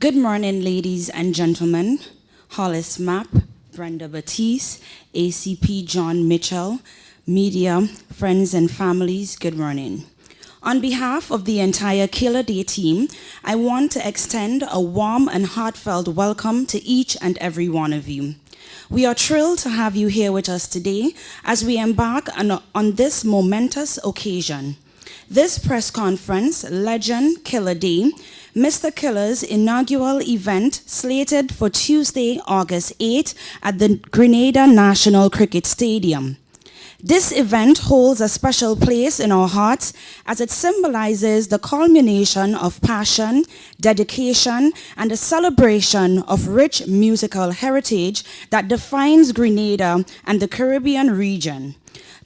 Good morning, ladies and gentlemen. Hollis Mapp, Brenda Batiste, ACP John Mitchell, media, friends and families, good morning. On behalf of the entire Killer Day team, I want to extend a warm and heartfelt welcome to each and every one of you. We are thrilled to have you here with us today as we embark on this momentous occasion. This press conference, Legend Killer Day, Mr. Killer's inaugural event slated for Tuesday, August 8 at the Grenada National Cricket Stadium. This event holds a special place in our hearts as it symbolizes the culmination of passion, dedication, and a celebration of rich musical heritage that defines Grenada and the Caribbean region,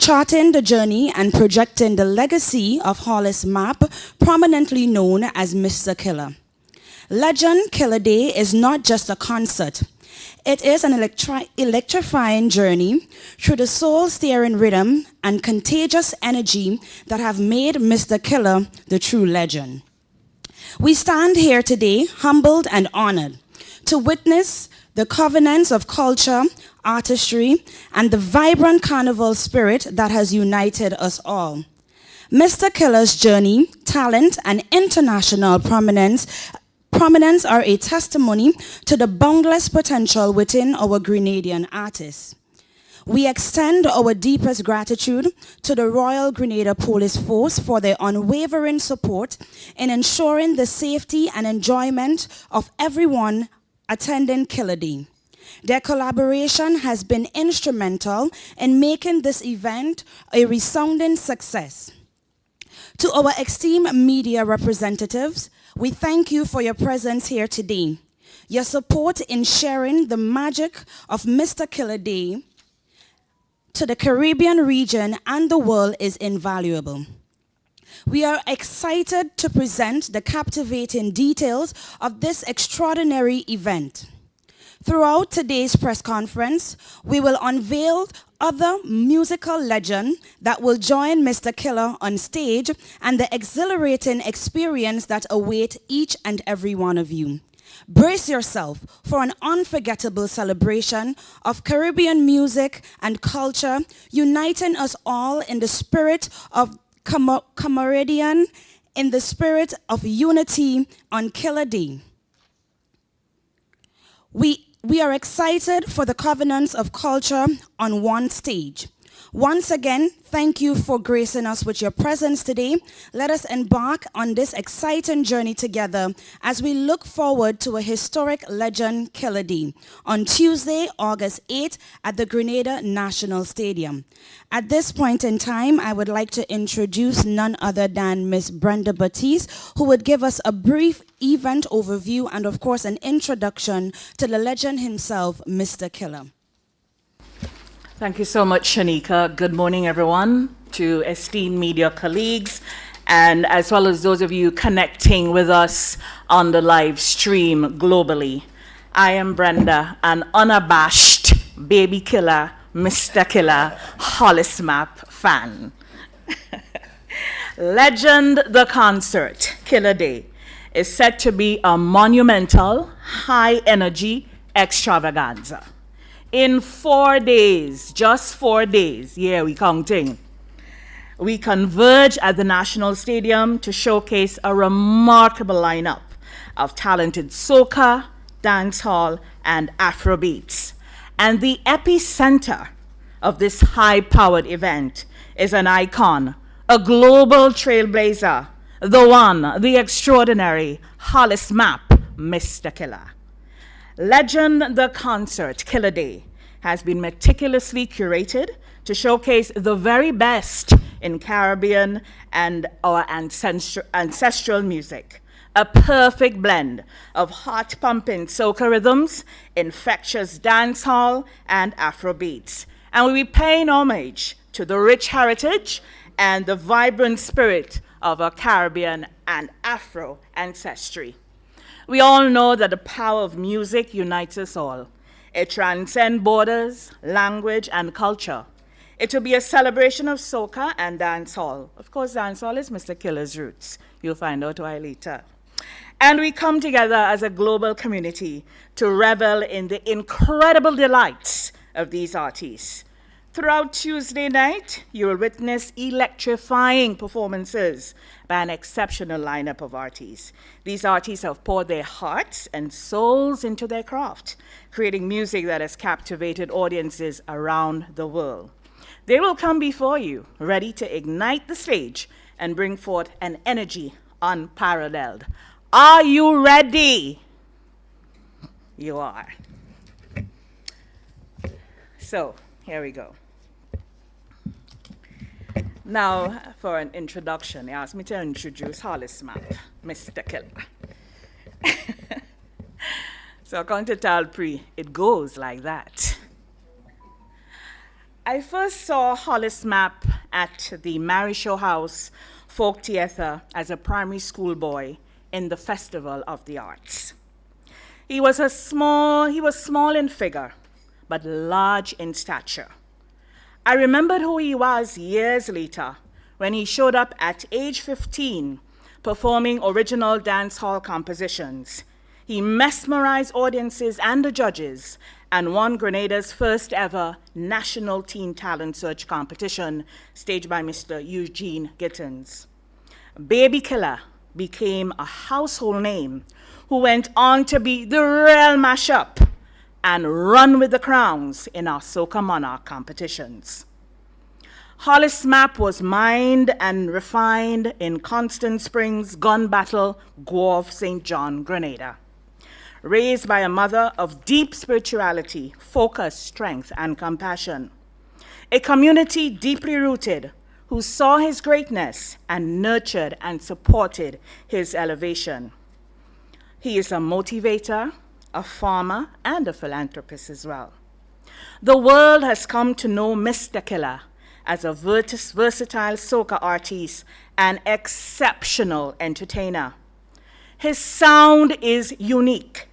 charting the journey and projecting the legacy of Hollis Mapp, prominently known as Mr. Killer. Legend Killer Day is not just a concert. It is an electrifying journey through the soul-stirring rhythm and contagious energy that have made Mr. Killer the true legend. We stand here today humbled and honored to witness the covenants of culture, artistry, and the vibrant carnival spirit that has united us all. Mr. Killer's journey, talent, and international prominence are a testimony to the boundless potential within our Grenadian artists. We extend our deepest gratitude to the Royal Grenada Police Force for their unwavering support in ensuring the safety and enjoyment of everyone attending Killer Day. Their collaboration has been instrumental in making this event a resounding success. To our esteemed media representatives, we thank you for your presence here today. Your support in sharing the magic of Mr. Killer Day to the Caribbean region and the world is invaluable. We are excited to present the captivating details of this extraordinary event. Throughout today's press conference, we will unveil other musical legends that will join Mr. Killer on stage and the exhilarating experience that await each and every one of you. Brace yourself for an unforgettable celebration of Caribbean music and culture, uniting us all in the spirit of camaraderie, in the spirit of unity on Killer Day. We are excited for the covenants of culture on one stage. Once again, thank you for gracing us with your presence today. Let us embark on this exciting journey together as we look forward to a historic Legend Killer Day on Tuesday, August 8 at the Grenada National Stadium. At this point in time, I would like to introduce none other than Ms. Brenda Batiste, who would give us a brief event overview and, of course, an introduction to the legend himself, Mr. Killer. Thank you so much, Shanika. Good morning, everyone, to esteemed media colleagues, and as well as those of you connecting with us on the live stream globally. I am Brenda, an unabashed baby killer, Mr. Killer, Hollis Mapp fan. Legend the Concert, Killer Day, is set to be a monumental, high-energy extravaganza. In 4 days, just 4 days, yeah, we counting, we converge at the National Stadium to showcase a remarkable lineup of talented soca, dancehall, and Afrobeats. And the epicenter of this high-powered event is an icon, a global trailblazer, the one, the extraordinary Hollis Mapp, Mr. Killer. Legend the Concert, Killer Day, has been meticulously curated to showcase the very best in Caribbean and our ancestral music. A perfect blend of heart-pumping soca rhythms, infectious dancehall, and Afrobeats. And we'll be paying homage to the rich heritage and the vibrant spirit of our Caribbean and Afro ancestry. We all know that the power of music unites us all. It transcends borders, language, and culture. It will be a celebration of soca and dancehall. Of course, dancehall is Mr. Killer's roots. You'll find out why later. And we come together as a global community to revel in the incredible delights of these artists. Throughout Tuesday night, you will witness electrifying performances by an exceptional lineup of artists. These artists have poured their hearts and souls into their craft, creating music that has captivated audiences around the world. They will come before you, ready to ignite the stage and bring forth an energy unparalleled. Are you ready? You are. So, here we go. Now, for an introduction, he asked me to introduce Hollis Map, Mr. Killer. So according to Talpree, it goes like that. I first saw Hollis Map at the Marisho House Folk Theatre as a primary school boy in the Festival of the Arts. He was small in figure, but large in stature. I remembered who he was years later when he showed up at age 15 performing original dance hall compositions. He mesmerized audiences and the judges and won Grenada's first ever National Teen Talent Search competition staged by Mr. Eugene Gittins. Baby Killer became a household name who went on to be the real mashup and run with the crowns in our Soca Monarch competitions. Hollis Map was mined and refined in Constant Springs, Gun Battle, Gouave, St. John, Grenada. Raised by a mother of deep spirituality, focus, strength, and compassion. A community deeply rooted who saw his greatness and nurtured and supported his elevation. He is a motivator, a farmer, and a philanthropist as well. The world has come to know Mr. Killer as a versatile soca artist and exceptional entertainer. His sound is unique.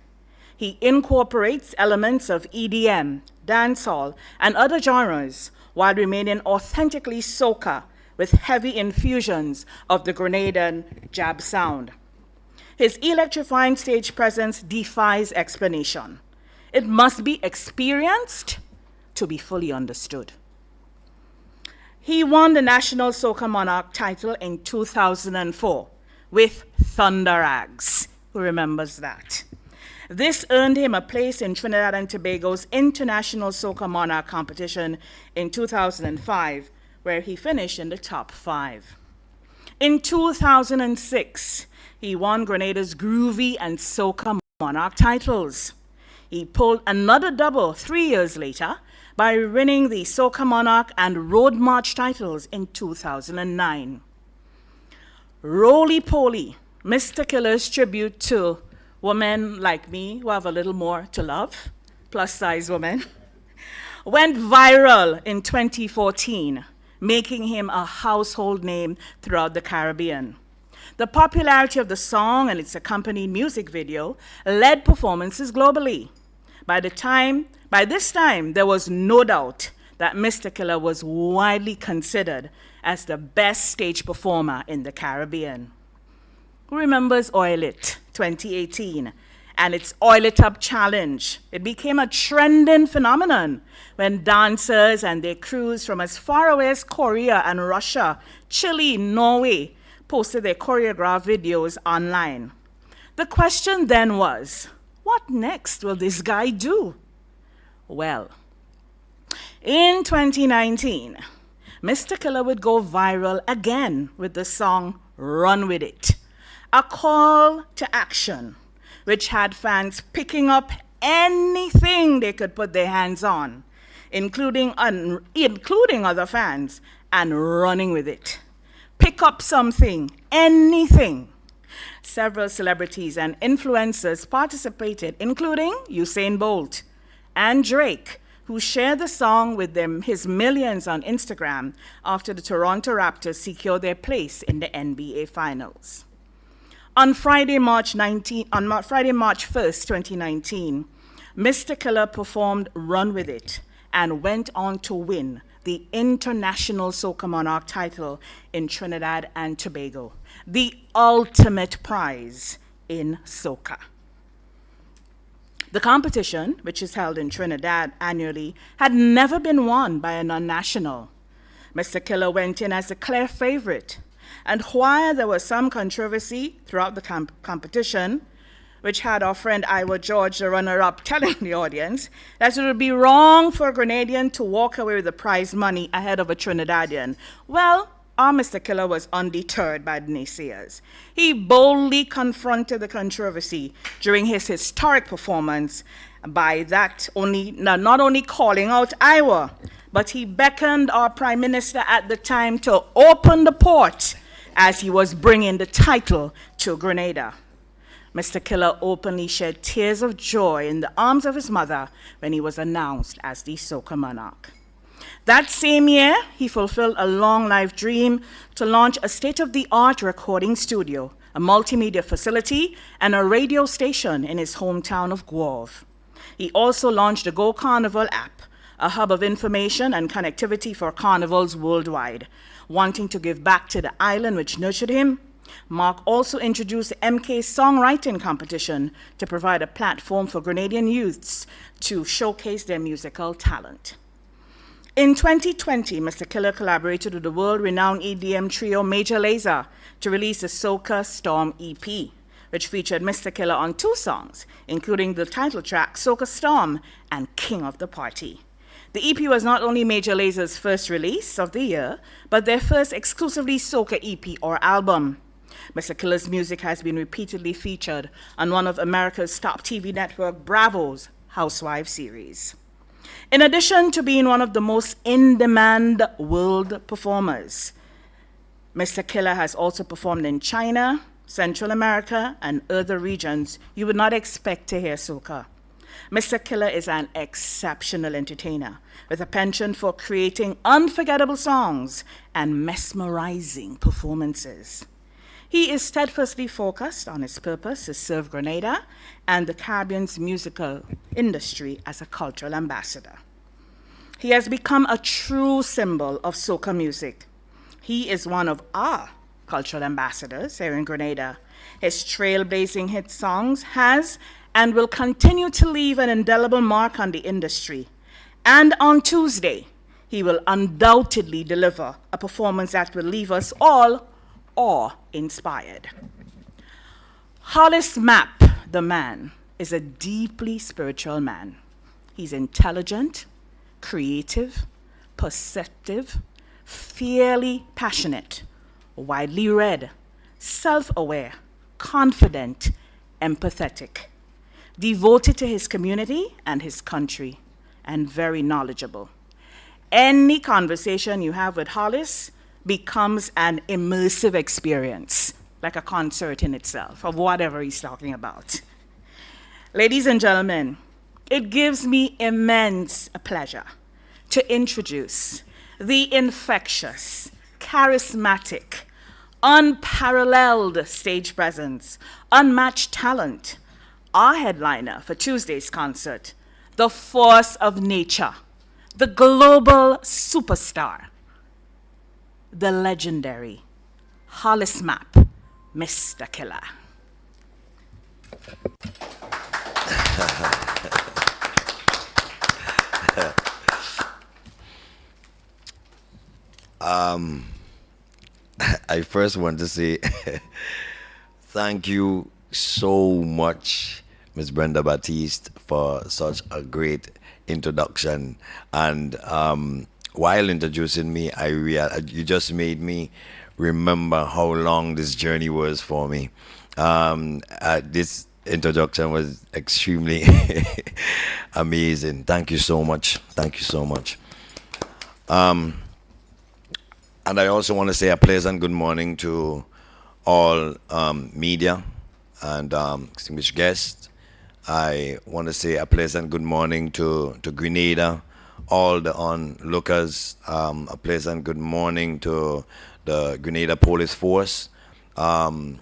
He incorporates elements of EDM, dancehall, and other genres while remaining authentically soca with heavy infusions of the Grenadan jab sound. His electrifying stage presence defies explanation. It must be experienced to be fully understood. He won the National Soca Monarch title in 2004 with Thunderags. Who remembers that? This earned him a place in Trinidad and Tobago's International Soca Monarch competition in 2005, where he finished in the top 5. In 2006, he won Grenada's Groovy and Soca Monarch titles. He pulled another double 3 years later by winning the Soca Monarch and Road March titles in 2009. Roly Poly, Mr. Killer's tribute to women like me who have a little more to love, plus-size women, went viral in 2014, making him a household name throughout the Caribbean. The popularity of the song and its accompanying music video led performances globally. By this time, there was no doubt that Mr. Killer was widely considered as the best stage performer in the Caribbean. Who remembers Oil It 2018 and its Oil It Up challenge? It became a trending phenomenon when dancers and their crews from as far away as Korea and Russia, Chile, Norway, posted their choreographed videos online. The question then was, what next will this guy do? Well, in 2019, Mr. Killer would go viral again with the song Run With It, a call to action, which had fans picking up anything they could put their hands on, including other fans, and running with it. Pick up something, anything. Several celebrities and influencers participated, including Usain Bolt and Drake, who shared the song with his millions on Instagram after the Toronto Raptors secured their place in the NBA Finals. On Friday, March 1st, 2019, Mr. Killer performed Run With It and went on to win the International Soca Monarch title in Trinidad and Tobago, the ultimate prize in soca. The competition, which is held in Trinidad annually, had never been won by a non-national. Mr. Killer went in as a clear favorite, and while there was some controversy throughout the competition, which had our friend Iowa George, the runner-up, telling the audience that it would be wrong for a Grenadian to walk away with the prize money ahead of a Trinidadian. Well, our Mr. Killer was undeterred by the naysayers. He boldly confronted the controversy during his historic performance by that not only calling out Iowa, but he beckoned our Prime Minister at the time to open the port as he was bringing the title to Grenada. Mr. Killer openly shed tears of joy in the arms of his mother when he was announced as the soca monarch. That same year, he fulfilled a long-life dream to launch a state-of-the-art recording studio, a multimedia facility, and a radio station in his hometown of Guelph. He also launched the Go Carnival app, a hub of information and connectivity for carnivals worldwide. Wanting to give back to the island which nurtured him, Mark also introduced the MK Songwriting Competition to provide a platform for Grenadian youths to showcase their musical talent. In 2020, Mr. Killer collaborated with the world-renowned EDM trio Major Lazer to release the Soca Storm EP, which featured Mr. Killer on 2 songs, including the title track Soca Storm and King of the Party. The EP was not only Major Lazer's first release of the year, but their first exclusively soca EP or album. Mr. Killer's music has been repeatedly featured on one of America's top TV network, Bravo's Housewives series. In addition to being one of the most in-demand world performers, Mr. Killer has also performed in China, Central America, and other regions you would not expect to hear soca. Mr. Killer is an exceptional entertainer with a penchant for creating unforgettable songs and mesmerizing performances. He is steadfastly focused on his purpose to serve Grenada and the Caribbean's musical industry as a cultural ambassador. He has become a true symbol of soca music. He is one of our cultural ambassadors here in Grenada. His trailblazing hit songs has and will continue to leave an indelible mark on the industry. And on Tuesday, he will undoubtedly deliver a performance that will leave us all awe-inspired. Hollis Mapp, the man, is a deeply spiritual man. He's intelligent, creative, perceptive, fiercely passionate, widely read, self-aware, confident, empathetic, devoted to his community and his country, and very knowledgeable. Any conversation you have with Hollis becomes an immersive experience, like a concert in itself, of whatever he's talking about. Ladies and gentlemen, it gives me immense pleasure to introduce the infectious, charismatic, unparalleled stage presence, unmatched talent, our headliner for Tuesday's concert, the force of nature, the global superstar, the legendary Hollis Mapp, Mr. Killer. I first want to say thank you so much, Ms. Brenda Baptiste, for such a great introduction. And while introducing me, you just made me remember how long this journey was for me. This introduction was extremely amazing. Thank you so much. Thank you so much. And I also want to say a pleasant good morning to all media and distinguished guests. I want to say a pleasant good morning to Grenada, all the onlookers. A pleasant good morning to the Grenada Police Force, and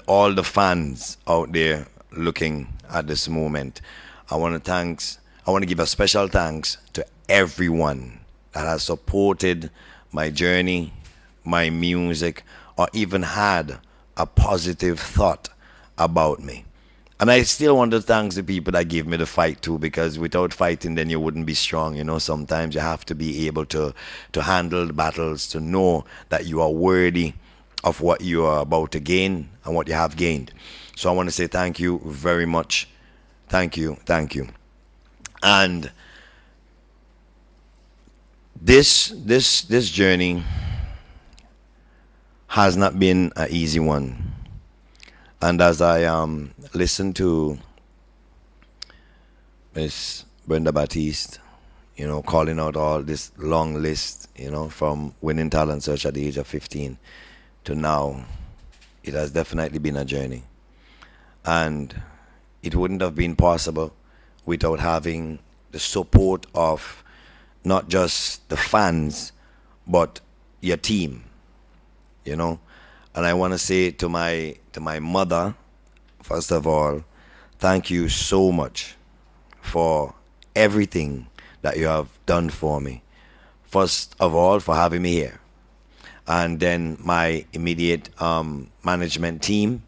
all the fans out there looking at this moment. I want to give a special thanks to everyone that has supported my journey, my music, or even had a positive thought about me. And I still want to thank the people that gave me the fight too, because without fighting, then you wouldn't be strong. You know, sometimes you have to be able to handle the battles, to know that you are worthy of what you are about to gain and what you have gained. So I want to say thank you very much. Thank you, thank you. And this journey has not been an easy one. And as I listened to Miss Brenda Batiste, you know, calling out all this long list, you know, from winning talent search at the age of 15 to now, it has definitely been a journey. And it wouldn't have been possible without having the support of not just the fans, but your team, you know. And I want to say to my mother, first of all, thank you so much for everything that you have done for me. First of all, for having me here. And then my immediate management team,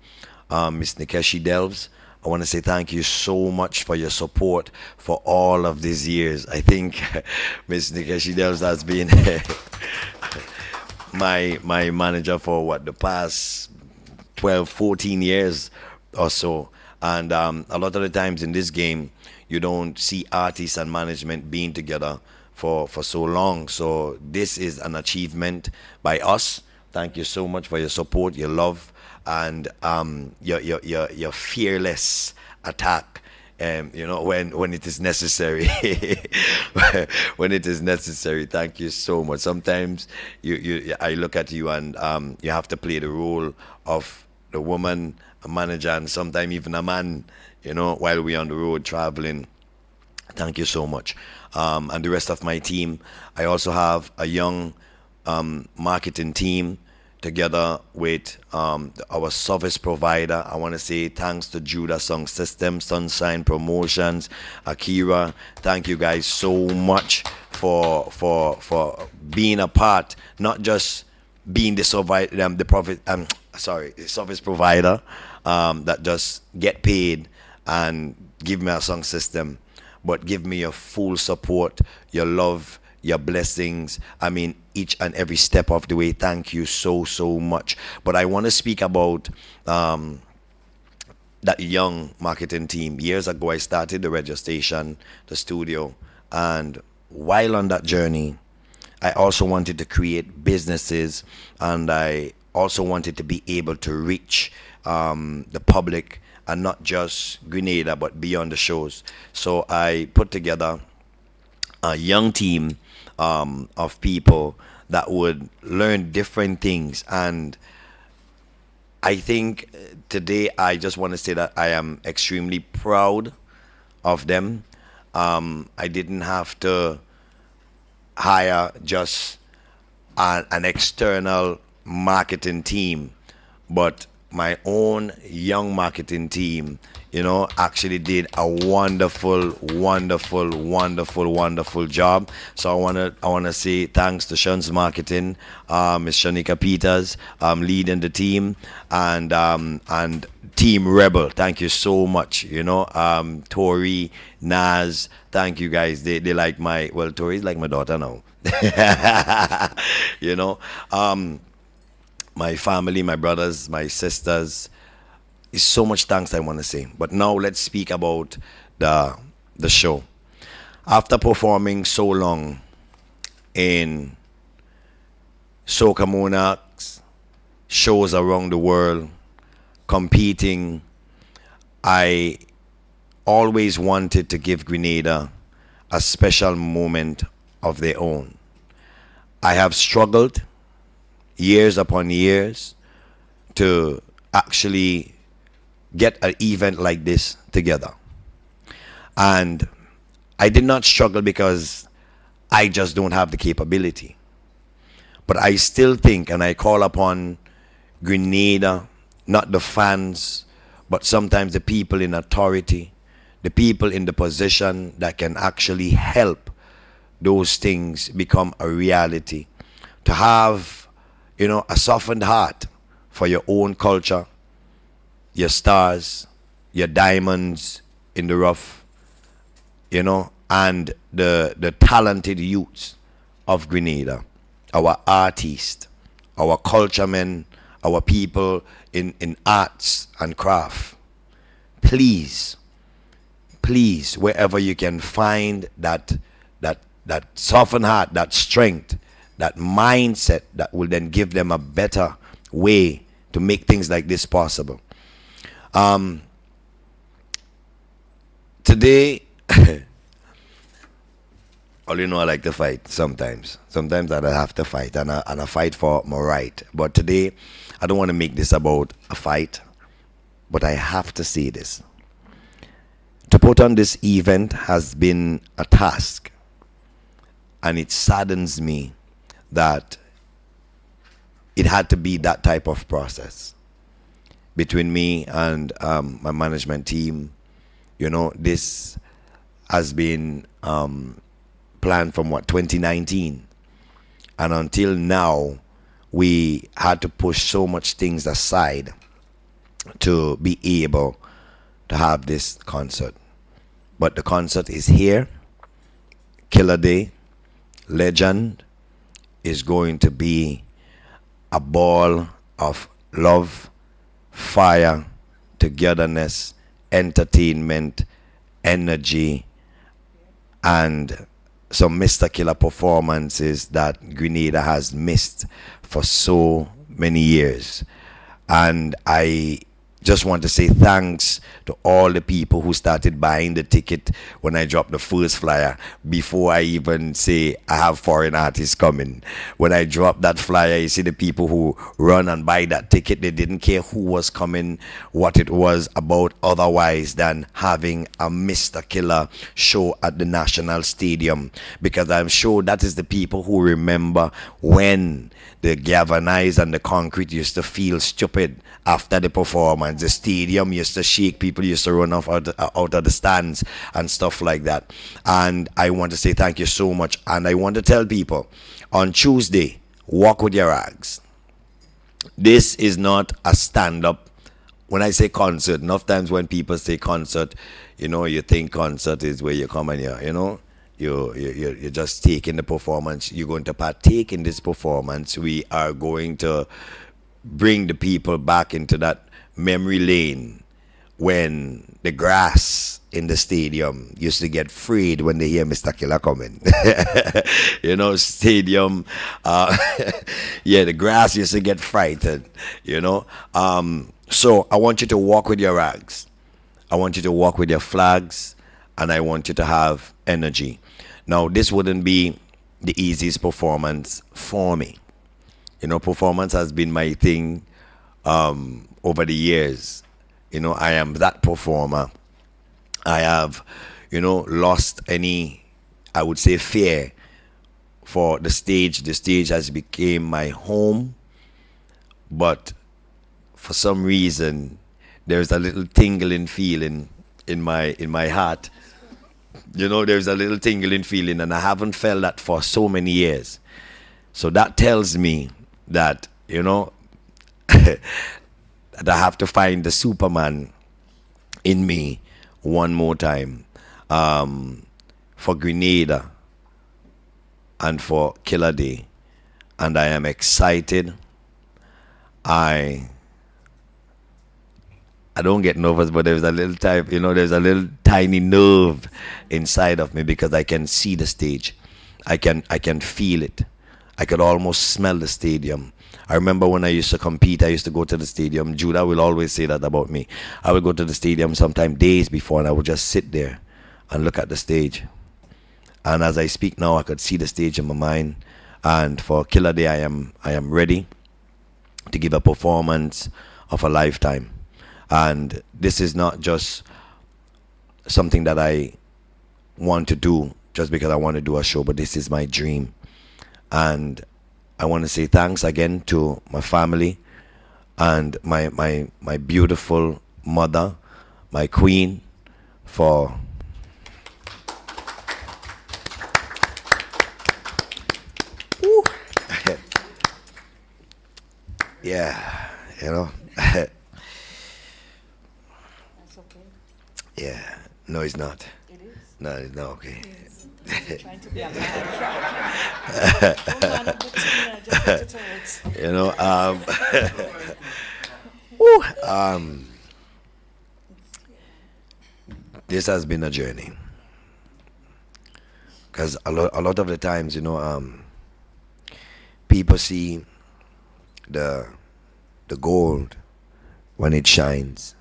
Miss Nikeshi Delves, I want to say thank you so much for your support for all of these years. I think Miss Nikeshi Delves has been my manager for the past 12, 14 years or so. And a lot of the times in this game, you don't see artists and management being together for so long. So this is an achievement by us. Thank you so much for your support, your love, and your fearless attack. You know, when it is necessary. When it is necessary. Thank you so much. Sometimes I look at you and you have to play the role of the woman, a manager, and sometimes even a man, you know, while we're on the road traveling. Thank you so much. And the rest of my team. I also have a young marketing team together with our service provider. I want to say thanks to Judah Song System, Sunshine Promotions, Akira. Thank you guys so much for being a part, not just being the service provider that just get paid and give me a song system, but give me your full support, your love, your blessings. I mean, each and every step of the way. Thank you so much. But I want to speak about that young marketing team. Years ago, I started the radio station, the studio, and while on that journey, I also wanted to create businesses, and I also wanted to be able to reach the public, and not just Grenada, but beyond the shows. So I put together a young team of people that would learn different things. And I think today I just want to say that I am extremely proud of them. I didn't have to hire just an external marketing team, but my own young marketing team, you know, actually did a wonderful job. So I wanna say thanks to Shun's Marketing, Miss Shanika Peters, leading the team, and Team Rebel. Thank you so much. You know, Tori, Naz, thank you guys. They like Tori's like my daughter now. You know, my family, my brothers, my sisters. It's so much thanks I want to say. But now let's speak about the show. After performing so long in Soca Monarchs, shows around the world, competing, I always wanted to give Grenada a special moment of their own. I have struggled years upon years to actually get an event like this together. And I did not struggle because I just don't have the capability. But I still think, and I call upon Grenada, not the fans, but sometimes the people in authority, the people in the position that can actually help those things become a reality. To have, you know, a softened heart for your own culture, your stars, your diamonds in the rough, you know, and the talented youths of Grenada, our artists, our culturemen, our people in arts and craft. Please, please, wherever you can find that softened heart, that strength, that mindset that will then give them a better way to make things like this possible. Today, all you know, I like to fight sometimes. Sometimes I have to fight, and I fight for my right. But today, I don't want to make this about a fight, but I have to say this. To put on this event has been a task, and it saddens me that it had to be that type of process between me and my management team. You know, this has been planned from 2019, and until now we had to push so much things aside to be able to have this concert. But the concert is here. Killer Day, Legend, is going to be a ball of love, fire, togetherness, entertainment, energy, and some Mr. Killer performances that Grenada has missed for so many years. And I just want to say thanks to all the people who started buying the ticket when I dropped the first flyer, before I even say I have foreign artists coming. When I dropped that flyer, you see the people who run and buy that ticket, they didn't care who was coming, what it was about, otherwise than having a Mr. Killer show at the National Stadium. Because I'm sure that is the people who remember when the galvanized and the concrete used to feel stupid after the performance. The stadium used to shake, people used to run off out of the stands and stuff like that. And I want to say thank you so much. And I want to tell people, on Tuesday, walk with your rags. This is not a stand-up. When I say concert, enough times when people say concert, you know, you think concert is where you come and you're just taking the performance. You're going to partake in this performance. We are going to bring the people back into that memory lane when the grass in the stadium used to get frayed when they hear Mr. Killer coming. You know, stadium, yeah, the grass used to get frightened, you know. So I want you to walk with your rags. I want you to walk with your flags, and I want you to have energy. Now, this wouldn't be the easiest performance for me. You know, performance has been my thing over the years. You know, I am that performer. I have, you know, lost any, I would say, fear for the stage. The stage has become my home. But for some reason, there's a little tingling feeling in my heart. You know, there's a little tingling feeling, and I haven't felt that for so many years. So that tells me that, you know, that I have to find the Superman in me one more time, for Grenada and for Killer Day. And I am excited. I don't get nervous, but there's a little type, you know, there's a little tiny nerve inside of me because I can see the stage. I can feel it. I could almost smell the stadium. I remember when I used to compete, I used to go to the stadium. Judah will always say that about me. I would go to the stadium sometime days before, and I would just sit there and look at the stage. And as I speak now, I could see the stage in my mind. And for Killer Day, I am ready to give a performance of a lifetime. And this is not just something that I want to do just because I want to do a show, but this is my dream. And I want to say thanks again to my family and my beautiful mother, my queen, for yeah, you know. Yeah. No, it's not. It is. No, it's not okay. Trying to be a man. Oh, man of the team, I just want to tell it. You know, whew, this has been a journey. Because a lot of the times, you know, people see the gold when it shines,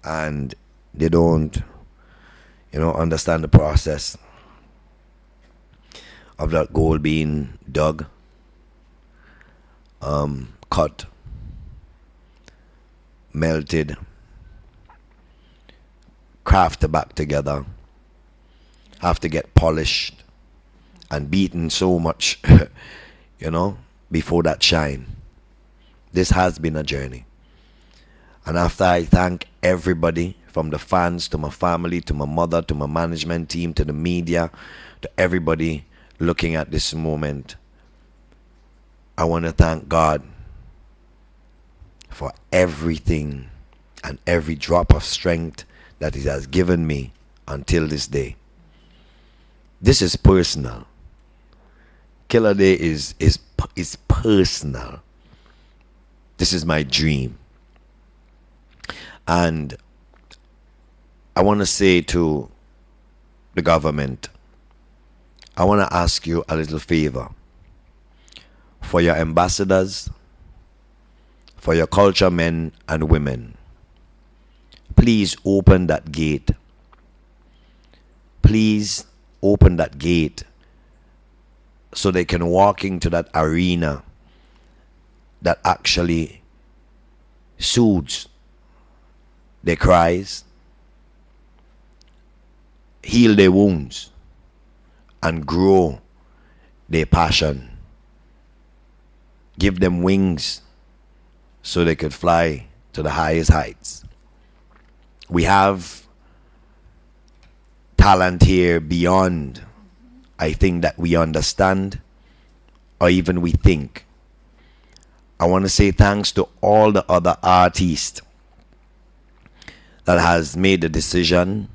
and they don't, you know, understand the process of that gold being dug, cut, melted, crafted back together, have to get polished and beaten so much, you know, before that shine. This has been a journey. And after I thank everybody, from the fans to my family, to my mother, to my management team, to the media, to everybody looking at this moment, I want to thank God for everything and every drop of strength that He has given me until this day. This is personal. Killer Day is personal. This is my dream. And I want to say to the government, I want to ask you a little favor. For your ambassadors, for your culture men and women, please open that gate. Please open that gate so they can walk into that arena that actually soothes their cries, heal their wounds, and grow their passion. Give them wings so they could fly to the highest heights. We have talent here beyond, I think, that we understand or even we think. I want to say thanks to all the other artists that has made the decision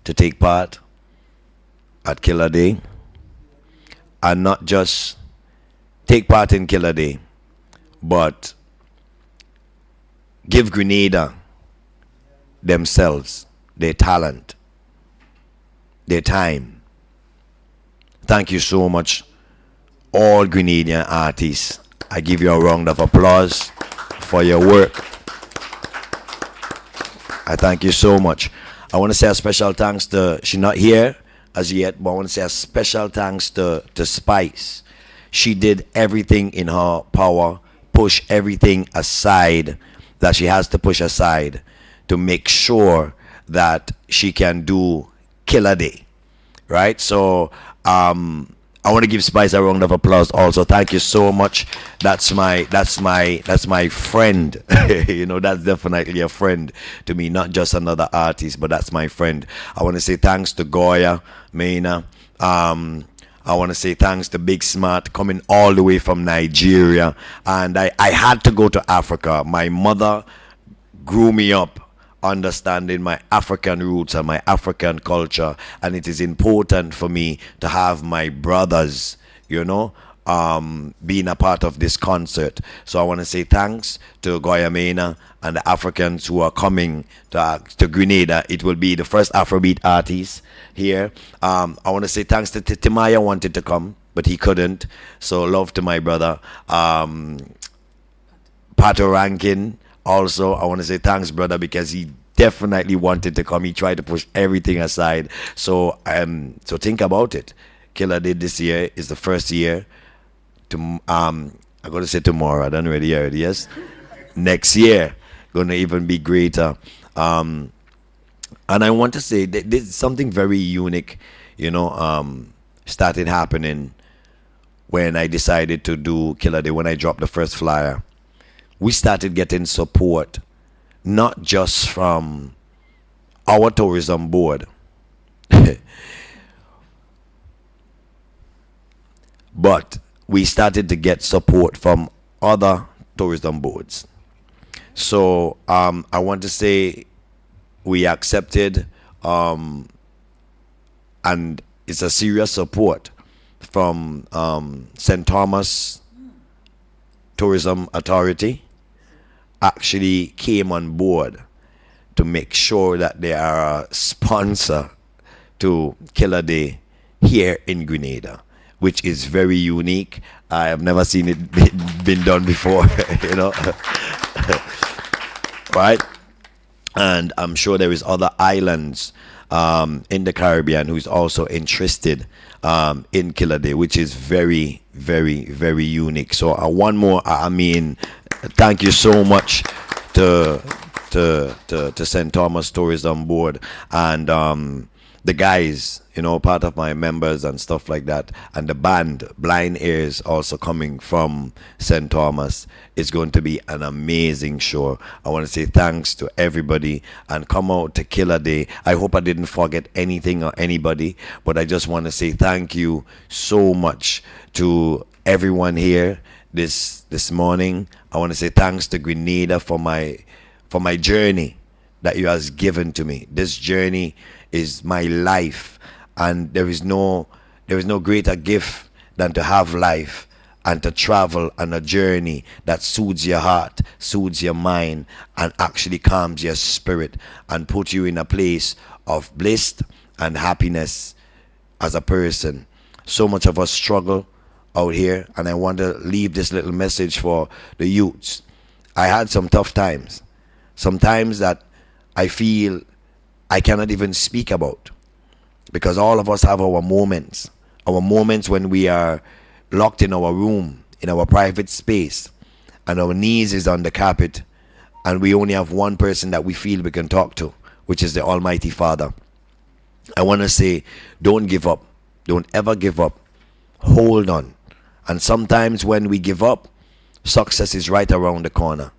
to take part at Killer Day, and not just take part in Killer Day, but give Grenada themselves, their talent, their time. Thank you so much, all Grenadian artists. I give you a round of applause for your work. I thank you so much. I want to say a special thanks to, she's not here as yet, but I want to say a special thanks to Spice. She did everything in her power, push everything aside that she has to push aside to make sure that she can do Killer Day, right? So I want to give Spice a round of applause also. Thank you so much. That's my friend. You know, that's definitely a friend to me, not just another artist, but that's my friend. I want to say thanks to Goya Mena. I want to say thanks to Big Smart coming all the way from Nigeria. And I had to go to Africa. My mother grew me up understanding my African roots and my African culture, and it is important for me to have my brothers, you know, being a part of this concert. So I want to say thanks to Goya Mena and the Africans who are coming to Grenada. It will be the first Afrobeat artist here. I want to say thanks to Timaya, wanted to come, but he couldn't. So love to my brother. Pato Rankin. Also, I want to say thanks, brother, because he definitely wanted to come. He tried to push everything aside. So think about it. Killer Day this year is the first year. I'm going to say tomorrow. I don't really hear it. Yes, next year going to even be greater. And I want to say that this is something very unique. You know, started happening when I decided to do Killer Day. When I dropped the first flyer, we started getting support, not just from our tourism board, but we started to get support from other tourism boards. So I want to say we accepted, and it's a serious support from St. Thomas Tourism Authority actually came on board to make sure that they are a sponsor to Killer Day here in Grenada, which is very unique. I have never seen it been done before, you know. Right? And I'm sure there is other islands in the Caribbean who is also interested in Killer Day, which is very, very, very unique. So one more, I mean, thank you so much to St. Thomas Tourism Board and the guys, you know, part of my members and stuff like that, and the band Blind Ears also coming from St. Thomas. It's going to be an amazing show. I want to say thanks to everybody and come out to Killer Day. I hope I didn't forget anything or anybody, but I just want to say thank you so much to everyone here this morning. I want to say thanks to Grenada for my journey that you has given to me. This journey is my life, and there is no greater gift than to have life and to travel on a journey that soothes your heart, soothes your mind, and actually calms your spirit and put you in a place of bliss and happiness as a person. So much of us struggle out here, and I want to leave this little message for the youths. I had some tough times, sometimes that I feel I cannot even speak about, because all of us have our moments when we are locked in our room, in our private space, and our knees is on the carpet, and we only have one person that we feel we can talk to, which is the Almighty Father. I want to say, don't give up. Don't ever give up. Hold on. And sometimes when we give up, success is right around the corner.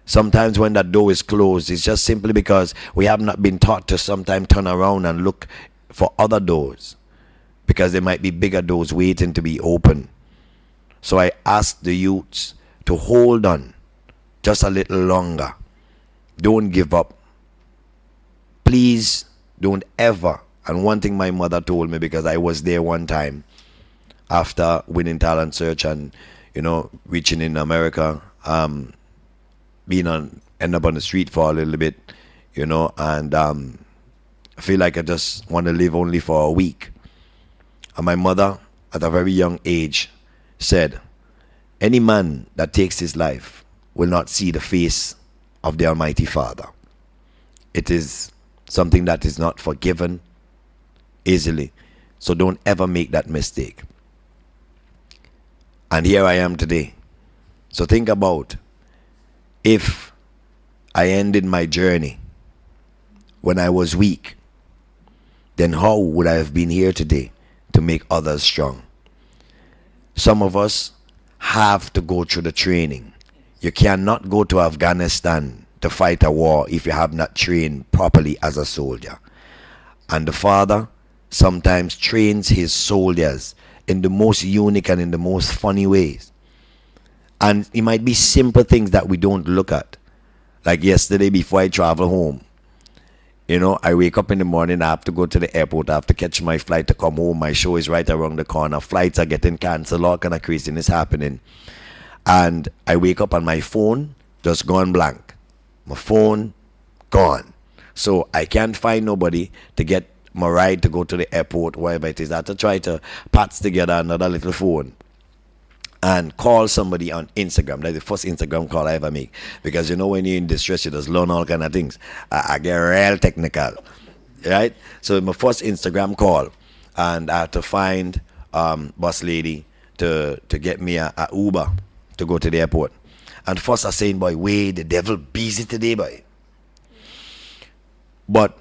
Sometimes when that door is closed, it's just simply because we have not been taught to sometimes turn around and look for other doors, because there might be bigger doors waiting to be open. So I ask the youths to hold on just a little longer. Don't give up. Please don't ever. And one thing my mother told me, because I was there one time after winning talent search and, you know, reaching in America, end up on the street for a little bit, you know, and I feel like I just want to live only for a week. And my mother, at a very young age, said, any man that takes his life will not see the face of the Almighty Father. It is something that is not forgiven easily. So don't ever make that mistake. And here I am today. So think about, if I ended my journey when I was weak, then how would I have been here today to make others strong? Some of us have to go through the training. You cannot go to Afghanistan to fight a war if you have not trained properly as a soldier. And the Father sometimes trains his soldiers in the most unique and in the most funny ways. And it might be simple things that we don't look at. Like yesterday, before I travel home, you know, I wake up in the morning, I have to go to the airport, I have to catch my flight to come home. My show is right around the corner. Flights are getting cancelled, all kind of craziness happening. And I wake up and my phone just gone blank. My phone gone. So I can't find nobody to get my ride to go to the airport, wherever it is. I have to try to patch together another little phone and call somebody on Instagram. That's the first Instagram call I ever make. Because you know, when you're in distress, you just learn all kind of things. I get real technical, right? So my first Instagram call, and I had to find bus lady to get me a Uber to go to the airport. And first I saying, boy, the devil busy today, boy. But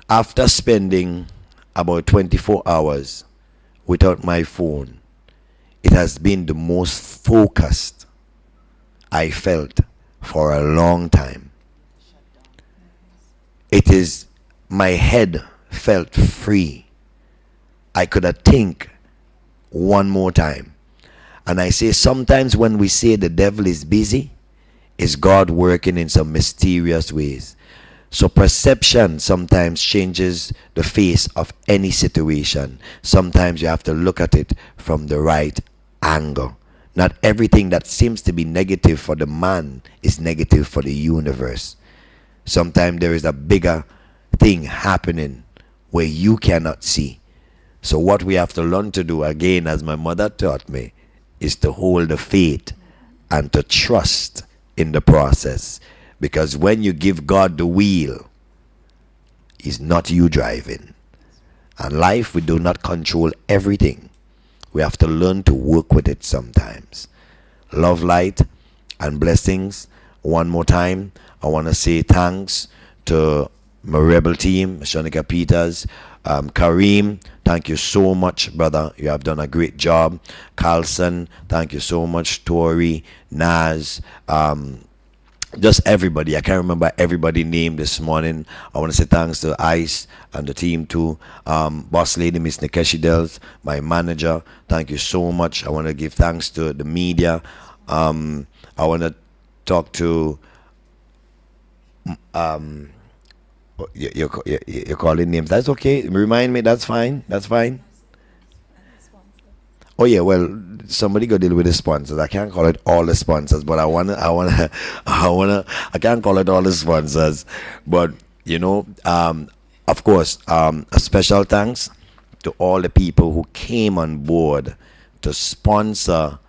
after spending about 24 hours without my phone, it has been the most focused I felt for a long time. It is, my head felt free. I could think one more time. And I say, sometimes when we say the devil is busy, is God working in some mysterious ways. So perception sometimes changes the face of any situation. Sometimes you have to look at it from the right angle. Not everything that seems to be negative for the man is negative for the universe. Sometimes there is a bigger thing happening where you cannot see. So what we have to learn to do, again, as my mother taught me, is to hold the faith and to trust in the process. Because when you give God the wheel, it's not you driving. And life, we do not control everything. We have to learn to work with it sometimes. Love, light, and blessings. One more time, I want to say thanks to my rebel team, Shanika Peters, Kareem, thank you so much, brother. You have done a great job. Carlson, thank you so much. Tori, Naz, just everybody. I can't remember everybody's name this morning. I want to say thanks to Ice and the team too. Boss lady, Miss Nikeshi Dells, my manager. Thank you so much. I want to give thanks to the media. I want to talk to you're calling names. That's okay. Remind me. That's fine. That's fine. Oh yeah, well, somebody go deal with the sponsors. I can't call it all the sponsors, but I can't call it all the sponsors. But of course, a special thanks to all the people who came on board to sponsor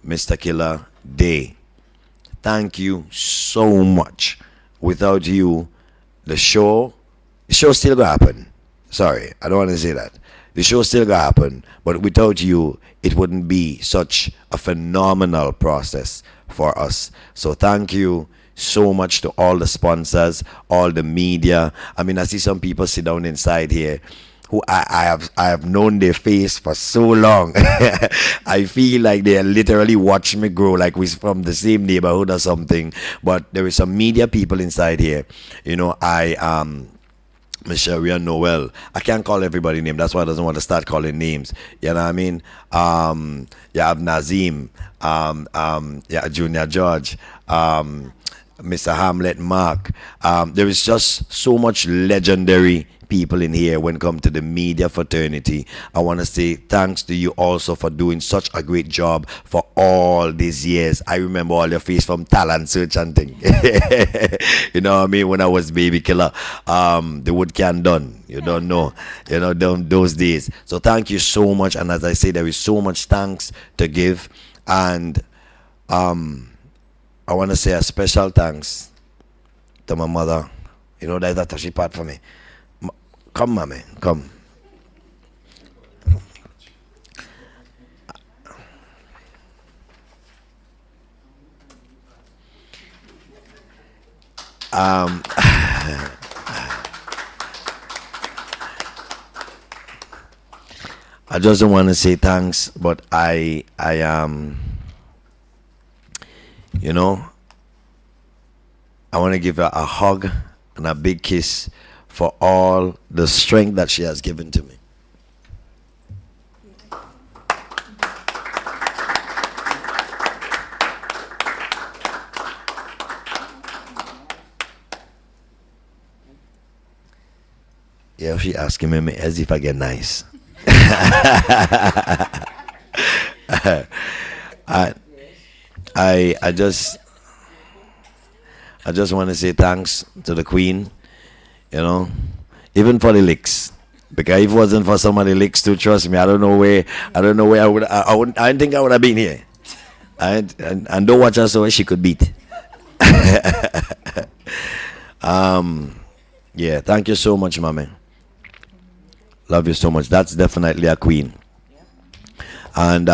Mr. Killer Day. Thank you so much. Without you, the show still gonna happen. Sorry, I don't want to say that. The show still gonna happen, but without you, it wouldn't be such a phenomenal process for us. So thank you so much to all the sponsors, all the media. I mean, I see some people sit down inside here who I have known their face for so long. I feel like they literally watch me grow, like we're from the same neighborhood or something. But there is some media people inside here. Michelle, we Noel. I can't call everybody name. That's why I doesn't want to start calling names. You know what I mean? You have Nazim, Junior George, Mr. Hamlet Mark. There is just so much legendary people in here when it comes to the media fraternity. I want to say thanks to you also for doing such a great job for all these years. I remember all your face from talent search and thing. You know what I mean? When I was Baby Killer, the wood can done. You don't know, those days. So thank you so much. And as I say, there is so much thanks to give. And I want to say a special thanks to my mother. That's a touchy part for me. Come, mommy, come. I just don't want to say thanks, but I want to give her a hug and a big kiss for all the strength that she has given to me. Yeah, she asking me as if I get nice. I just want to say thanks to the Queen, even for the licks. Because if it wasn't for some of the licks too, trust me, I don't know where I didn't think I would have been here. And don't watch her so she could beat. Yeah, thank you so much, mommy. Love you so much. That's definitely a queen. And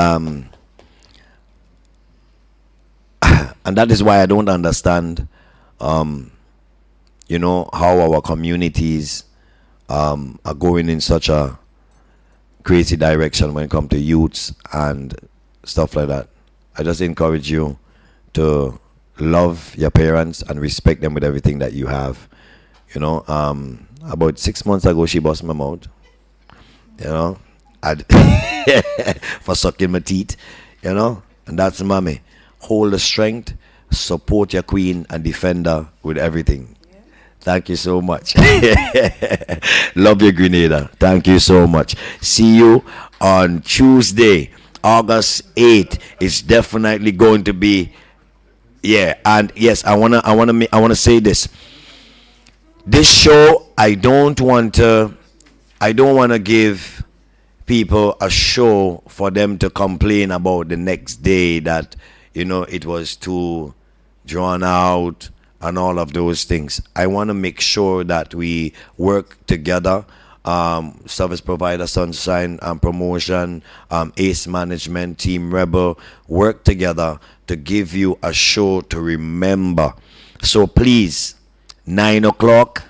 and that is why I don't understand how our communities are going in such a crazy direction when it comes to youths and stuff like that. I just encourage you to love your parents and respect them with everything that you have. About 6 months ago, she bust my mouth. For sucking my teeth. And that's mommy. Hold the strength, support your queen, and defend her with everything. Thank you so much. Love you, Grenada. Thank you so much. See you on Tuesday, August 8th. It's definitely going to be, yeah. And yes, I wanna say this. This show, I don't want to give people a show for them to complain about the next day that it was too drawn out and all of those things. I want to make sure that we work together. Service provider Sunshine Promotion, Ace Management, Team Rebel, work together to give you a show to remember. So please, 9 o'clock.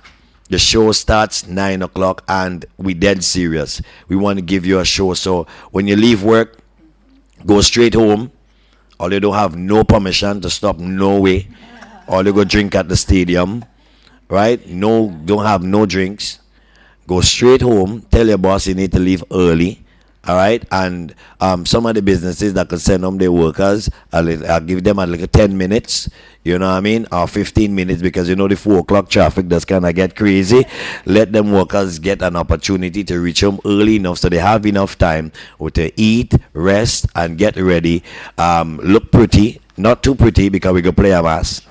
The show starts 9 o'clock, and we dead serious. We want to give you a show. So when you leave work, go straight home. Or you don't have no permission to stop no way. Or you go drink at the stadium, right? No, don't have no drinks. Go straight home. Tell your boss you need to leave early. All right, and some of the businesses that could send home their workers, I'll give them a little 10 minutes, you know what I mean, or 15 minutes, because the 4 o'clock traffic does kind of get crazy. Let them workers get an opportunity to reach home early enough so they have enough time to eat, rest, and get ready. Look pretty, not too pretty, because we go play a mass.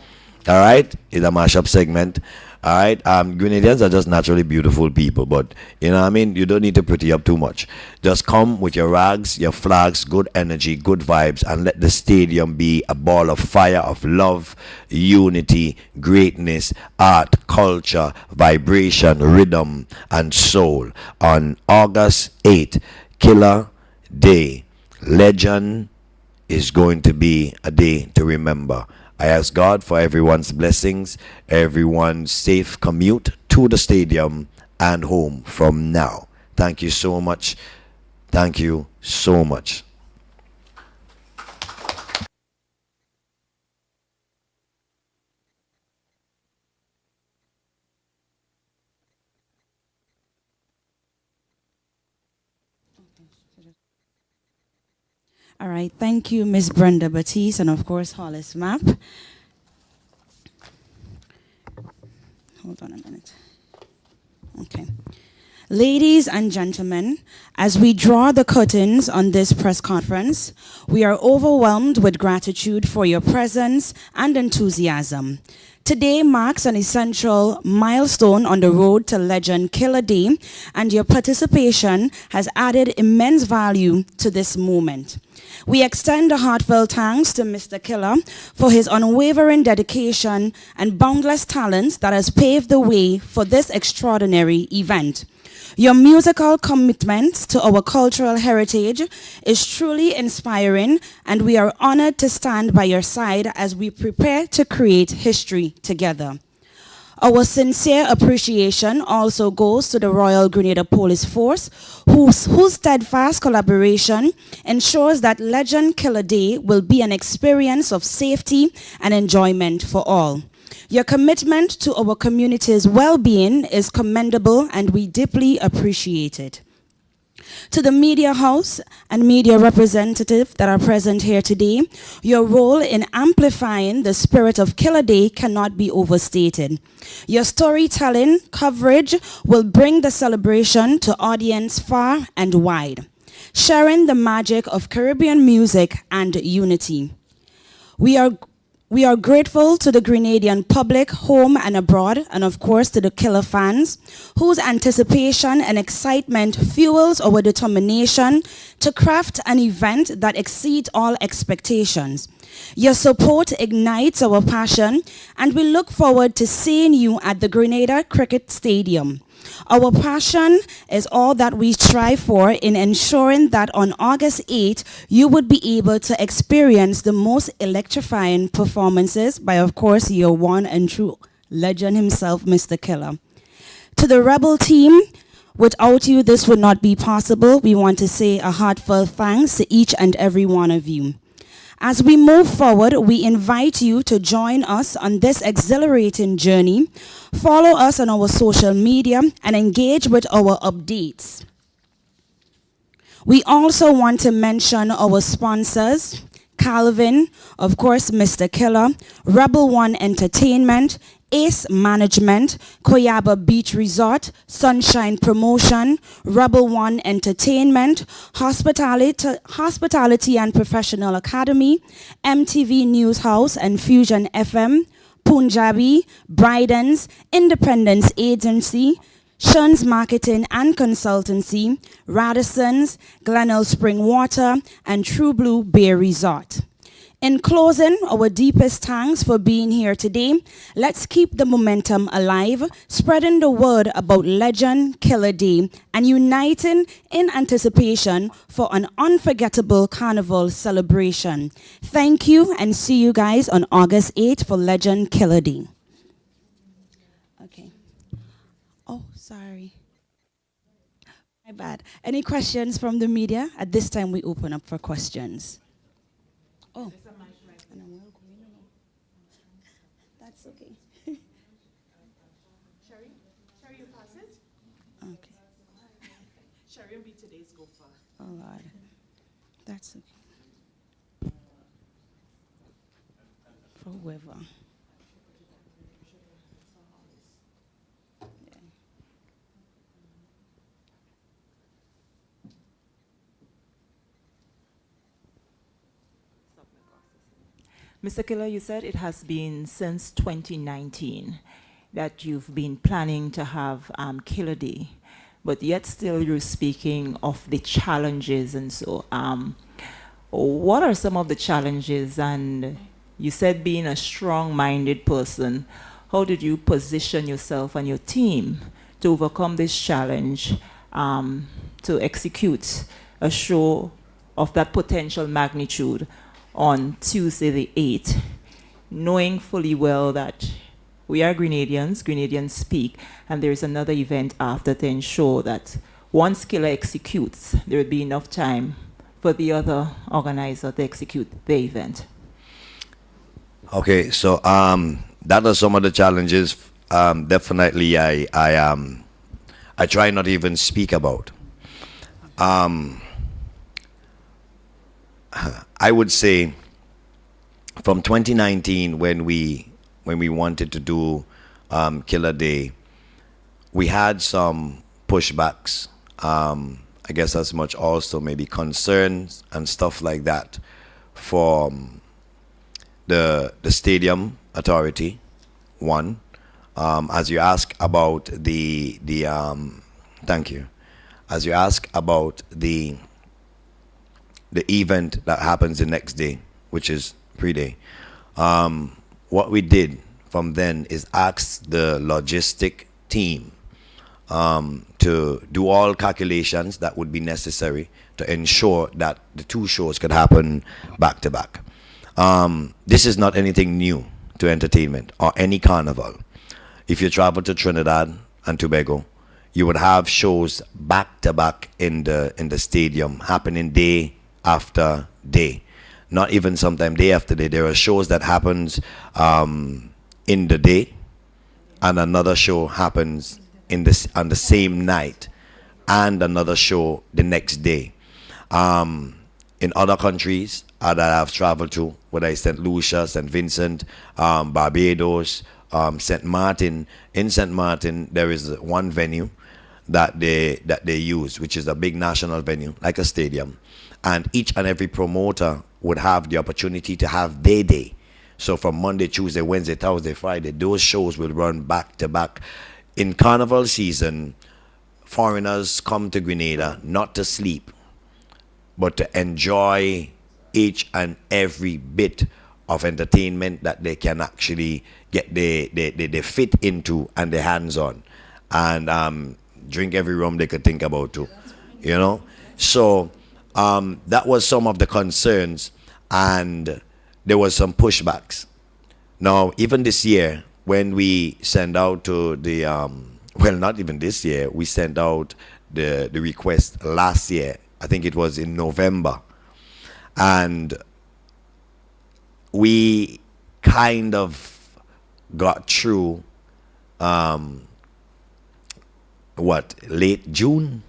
All right, it's a mashup segment. All right, Grenadians are just naturally beautiful people, but you know what I mean, you don't need to pretty up too much. Just come with your rags, your flags, good energy, good vibes, and let the stadium be a ball of fire, of love, unity, greatness, art, culture, vibration, rhythm, and soul. On August 8th, Killer Day, legend is going to be a day to remember. I ask God for everyone's blessings, everyone's safe commute to the stadium and home from now. Thank you so much. Thank you so much. All right, thank you, Miss Brenda Batiste, and of course, Hollis Map. Hold on a minute. Okay. Ladies and gentlemen, as we draw the curtains on this press conference, we are overwhelmed with gratitude for your presence and enthusiasm. Today marks an essential milestone on the road to Legend Killer Day, and your participation has added immense value to this moment. We extend a heartfelt thanks to Mr. Killer for his unwavering dedication and boundless talents that has paved the way for this extraordinary event. Your musical commitment to our cultural heritage is truly inspiring, and we are honored to stand by your side as we prepare to create history together. Our sincere appreciation also goes to the Royal Grenada Police Force, whose steadfast collaboration ensures that Legend Killer Day will be an experience of safety and enjoyment for all. Your commitment to our community's well-being is commendable, and we deeply appreciate it. To the media house and media representatives that are present here today, your role in amplifying the spirit of Killer Day cannot be overstated. Your storytelling coverage will bring the celebration to audience far and wide, sharing the magic of Caribbean music and unity. We are grateful to the Grenadian public, home and abroad, and of course to the Killer fans, whose anticipation and excitement fuels our determination to craft an event that exceeds all expectations. Your support ignites our passion, and we look forward to seeing you at the Grenada Cricket Stadium. Our passion is all that we strive for in ensuring that on August 8th, you would be able to experience the most electrifying performances by, of course, your one and true legend himself, Mr. Killer. To the Rebel team, without you, this would not be possible. We want to say a heartfelt thanks to each and every one of you. As we move forward, we invite you to join us on this exhilarating journey. Follow us on our social media and engage with our updates. We also want to mention our sponsors, Calvin, of course, Mr. Killer, Rebel One Entertainment, Ace Management, Koyaba Beach Resort, Sunshine Promotion, Rebel One Entertainment, Hospitality and Professional Academy, MTV News House and Fusion FM, Punjabi, Bridens, Independence Agency, Shuns Marketing and Consultancy, Radisson's, Glenelg Spring Water, and True Blue Bay Resort. In closing, our deepest thanks for being here today. Let's keep the momentum alive, spreading the word about Legend Killer Day and uniting in anticipation for an unforgettable carnival celebration. Thank you and see you guys on August 8th for Legend Killer Day. Okay. Oh, sorry. My bad. Any questions from the media? At this time, we open up for questions. Oh. That's okay. Sherry, you pass it? Okay. Sherry will be today's gopher. Oh, Lord. That's okay. For whoever. Mr. Killer, you said it has been since 2019 that you've been planning to have Killer Day, but yet still you're speaking of the challenges and so. What are some of the challenges? And you said being a strong-minded person, how did you position yourself and your team to overcome this challenge to execute a show of that potential magnitude on Tuesday the 8th, knowing fully well that we are Grenadians speak, and there's another event after to ensure that once Killer executes, there will be enough time for the other organizer to execute the event? Okay, so that are some of the challenges. Definitely, I try not to even speak about. I would say from 2019 when we wanted to do Killer Day, we had some pushbacks. I guess as much also maybe concerns and stuff like that from the stadium authority. One, as you ask about the thank you. As you ask about the event that happens the next day, which is pre-day, what we did from then is ask the logistic team to do all calculations that would be necessary to ensure that the two shows could happen back to back. This is not anything new to entertainment or any carnival. If you travel to Trinidad and Tobago, you would have shows back to back in the stadium happening day after day, not even sometime day after day. There are shows that happens in the day, and another show happens on the same night, and another show the next day. In other countries that I've traveled to, whether it's St. Lucia, St. Vincent, Barbados, St. Martin. In St. Martin, there is one venue that they use, which is a big national venue, like a stadium. And each and every promoter would have the opportunity to have their day. So from Monday, Tuesday, Wednesday, Thursday, Friday, those shows will run back to back. In carnival season, foreigners come to Grenada not to sleep, but to enjoy each and every bit of entertainment that they can actually get they fit into and their hands on, and drink every rum they could think about too, you know. So that was some of the concerns, and there was some pushbacks. Now, even this year, when we send out to the well, not even this year, we sent out the request last year. I think it was in November, and we kind of got through late June.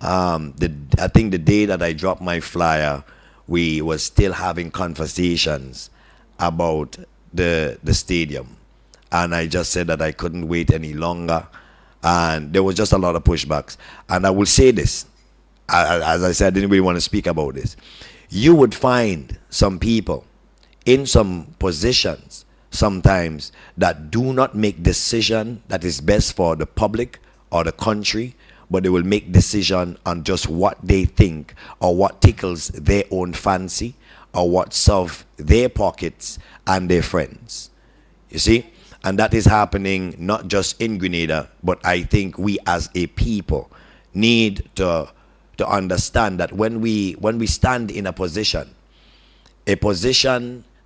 I think the day that I dropped my flyer, we was still having conversations about the stadium, and I just said that I couldn't wait any longer, and there was just a lot of pushbacks. And I will say this, as I said, I didn't really want to speak about this. You would find some people in some positions sometimes that do not make decision that is best for the public or the country, but they will make decision on just what they think or what tickles their own fancy or what serve their pockets and their friends. You see? And that is happening not just in Grenada, but I think we as a people need to understand that when we stand in a position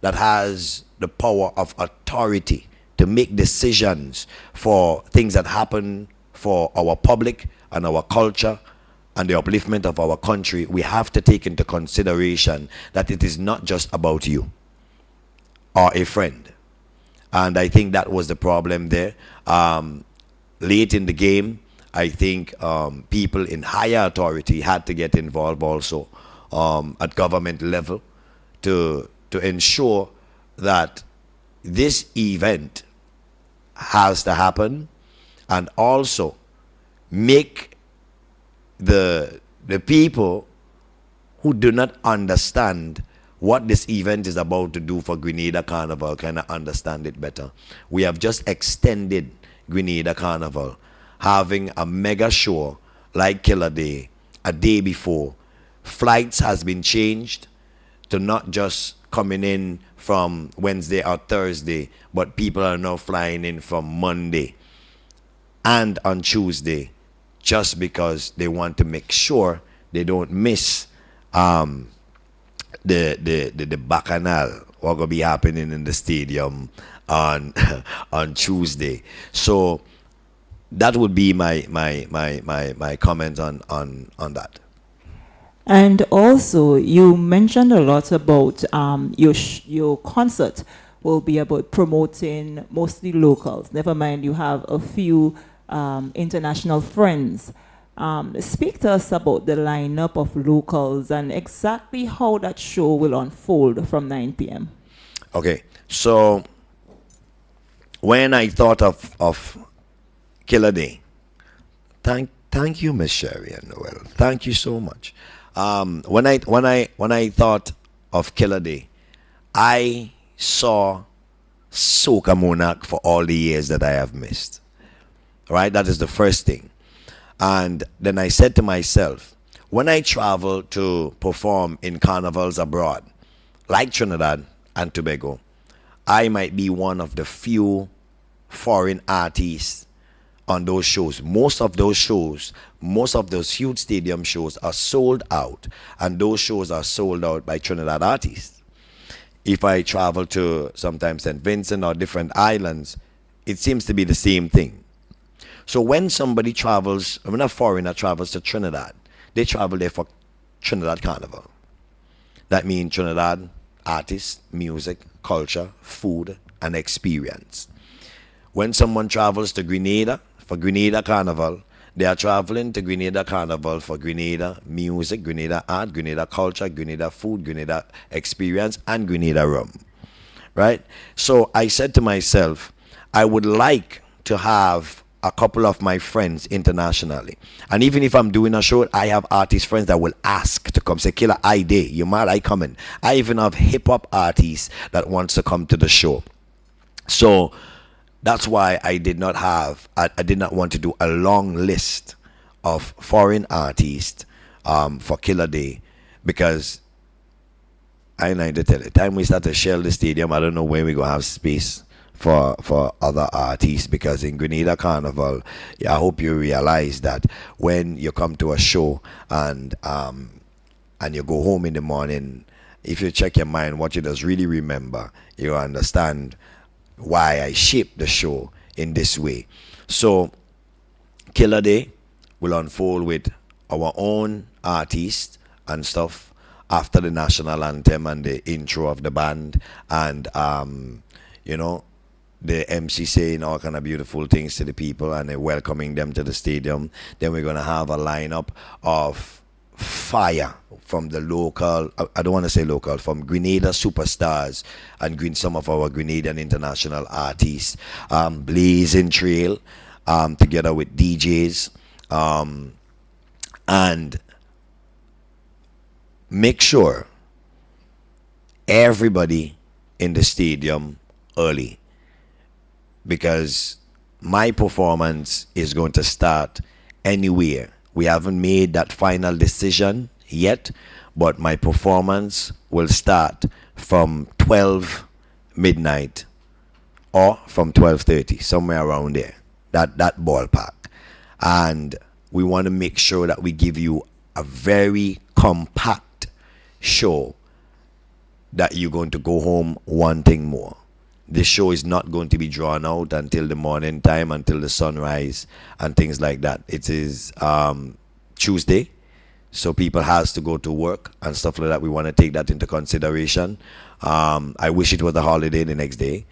that has the power of authority to make decisions for things that happen for our public and our culture and the upliftment of our country, we have to take into consideration that it is not just about you or a friend. And I think that was the problem there. Late in the game, I think people in higher authority had to get involved also at government level to ensure that this event has to happen, and also make the people who do not understand what this event is about to do for Grenada Carnival kind of understand it better. We have just extended Grenada Carnival, having a mega show like Killer Day a day before. Flights has been changed to not just coming in from Wednesday or Thursday, but people are now flying in from Monday and on Tuesday, just because they want to make sure they don't miss the bacchanal what gonna be happening in the stadium on on Tuesday. So that would be my comment on that. And also, you mentioned a lot about your concert will be about promoting mostly locals. Never mind, you have a few international friends. Speak to us about the lineup of locals and exactly how that show will unfold from 9 p.m. Okay, so when I thought of Killer Day, thank you, Miss Sherry and Noel. Thank you so much. When I thought of Killer Day, I saw Soca Monarch for all the years that I have missed. Right, that is the first thing. And then I said to myself, when I travel to perform in carnivals abroad, like Trinidad and Tobago, I might be one of the few foreign artists on those shows. Most of those huge stadium shows are sold out, and those shows are sold out by Trinidad artists. If I travel to sometimes St. Vincent or different islands, it seems to be the same thing. So when somebody travels, when a foreigner travels to Trinidad, they travel there for Trinidad Carnival. That means Trinidad artists, music, culture, food, and experience. When someone travels to Grenada for Grenada Carnival, they are traveling to Grenada Carnival for Grenada music, Grenada art, Grenada culture, Grenada food, Grenada experience, and Grenada rum. Right? So I said to myself, I would like to have a couple of my friends internationally. And even if I'm doing a show, I have artist friends that will ask to come. Say, Killer, I day, you mad, I coming. I even have hip-hop artists that wants to come to the show. So that's why I did not want to do a long list of foreign artists for Killer Day, because I need to tell you, time we start to shell the stadium, I don't know when we're going to have space for other artists, because in Grenada Carnival, I hope you realize that when you come to a show and you go home in the morning, if you check your mind, what you just really remember, you understand why I shaped the show in this way. So Killer Day will unfold with our own artists and stuff after the national anthem and the intro of the band, and the MC saying all kind of beautiful things to the people and welcoming them to the stadium. Then we're going to have a lineup of fire from the local, I don't want to say local, from Grenada superstars and some of our Grenadian international artists. Blazing Trail, together with DJs. And make sure everybody in the stadium early, because my performance is going to start anywhere. We haven't made that final decision yet, but my performance will start from 12 midnight or from 12:30, somewhere around there, that ballpark. And we want to make sure that we give you a very compact show that you're going to go home wanting more. This show is not going to be drawn out until the morning time, until the sunrise and things like that. It is Tuesday, so people has to go to work and stuff like that. We want to take that into consideration. I wish it was a holiday the next day,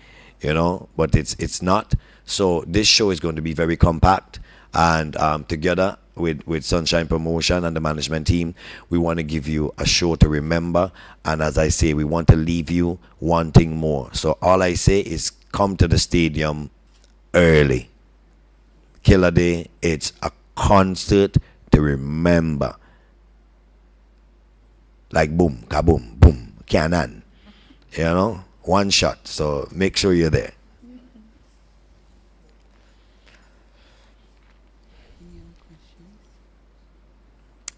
but it's not. So this show is going to be very compact, and together with Sunshine Promotion and the management team, we want to give you a show to remember. And as I say, we want to leave you wanting more. So all I say is come to the stadium early. Killer Day, it's a concert to remember. Like boom, kaboom, boom, cannon. One shot. So make sure you're there.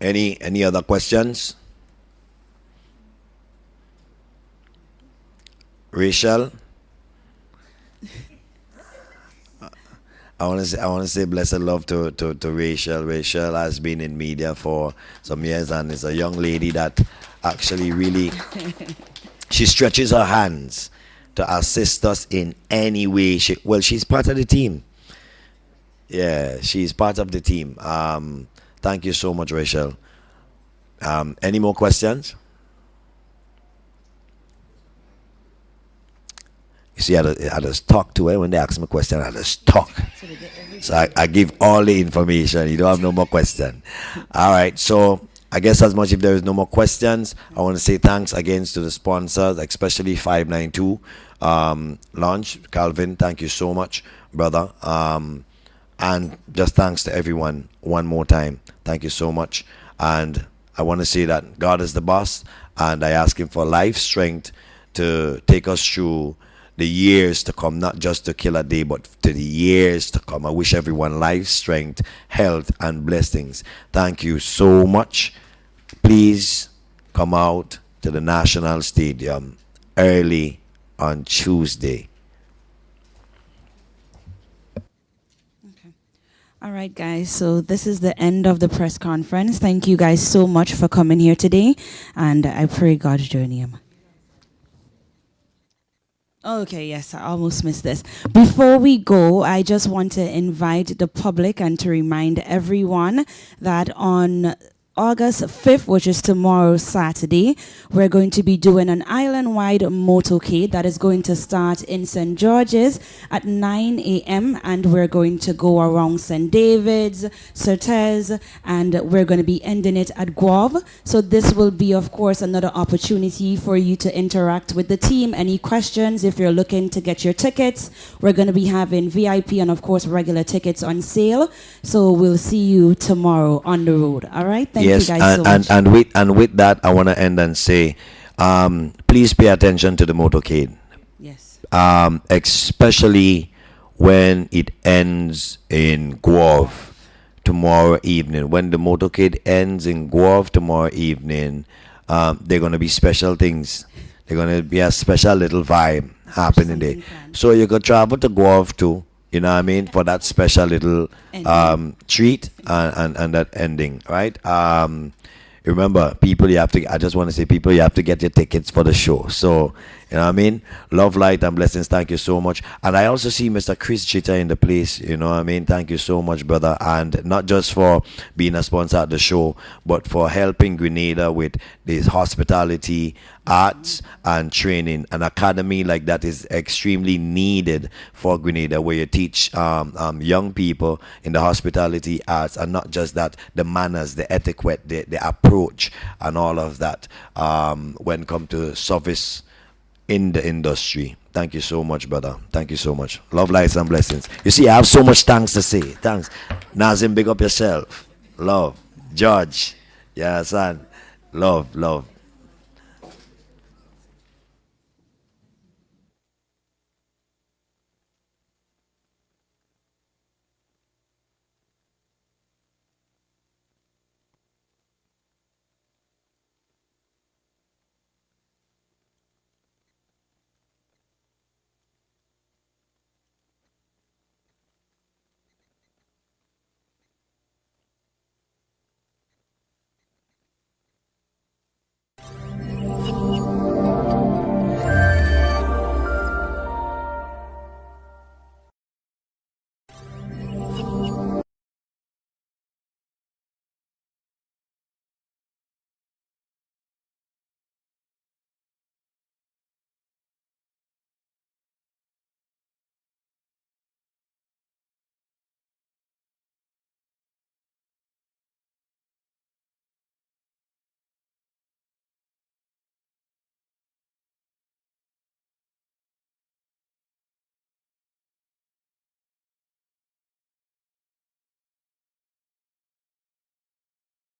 Any other questions? Rachel? I want to say blessed love to Rachel. Rachel has been in media for some years and is a young lady that actually really she stretches her hands to assist us in any way. She's part of the team. Yeah, she's part of the team. Thank you so much, Rachel. Any more questions? You see, I just talk to her when they ask me a question. I just talk. So I give all the information. You don't have no more question. All right. So I guess as much if there is no more questions, I want to say thanks again to the sponsors, especially 592 Launch. Calvin, thank you so much, brother. And just thanks to everyone one more time. Thank you so much. And I want to say that God is the boss, and I ask him for life strength to take us through the years to come, not just to Killer Day, but to the years to come. I wish everyone life strength, health, and blessings. Thank you so much. Please come out to the National Stadium early on Tuesday. All right, guys, so this is the end of the press conference. Thank you guys so much for coming here today, and I pray God's journey. Okay, yes, I almost missed this. Before we go, I just want to invite the public and to remind everyone that on August 5th, which is tomorrow, Saturday, we're going to be doing an island-wide motorcade that is going to start in St. George's at 9 a.m. and we're going to go around St. David's, Surtees, and we're going to be ending it at Guave. So this will be, of course, another opportunity for you to interact with the team. Any questions, if you're looking to get your tickets, we're going to be having VIP and, of course, regular tickets on sale. So we'll see you tomorrow on the road. All right? Thank you guys so much. And with that, I want to end and say, please pay attention to the motorcade. Yes. Especially when it ends in Guave tomorrow evening. When the motorcade ends in Guave tomorrow evening, there are going to be special things. They're going to be a special little vibe happening there. So you could travel to Guave too. You know what I mean? For that special little treat and that ending, right? Remember, people, I just want to say, people, you have to get your tickets for the show. So You know what I mean? Love, light, and blessings. Thank you so much. And I also see Mr. Chris Chitta in the place. You know what I mean? Thank you so much, brother. And not just for being a sponsor at the show, but for helping Grenada with this hospitality, arts, and training. An academy like that is extremely needed for Grenada, where you teach young people in the hospitality arts, and not just that, the manners, the etiquette, the approach, and all of that when come to service in the industry. Thank you so much, brother. Thank you so much. Love, lights, and blessings. You see, I have so much thanks to say. Thanks. Nazim, big up yourself. Love. George. Yeah, son. Love, love.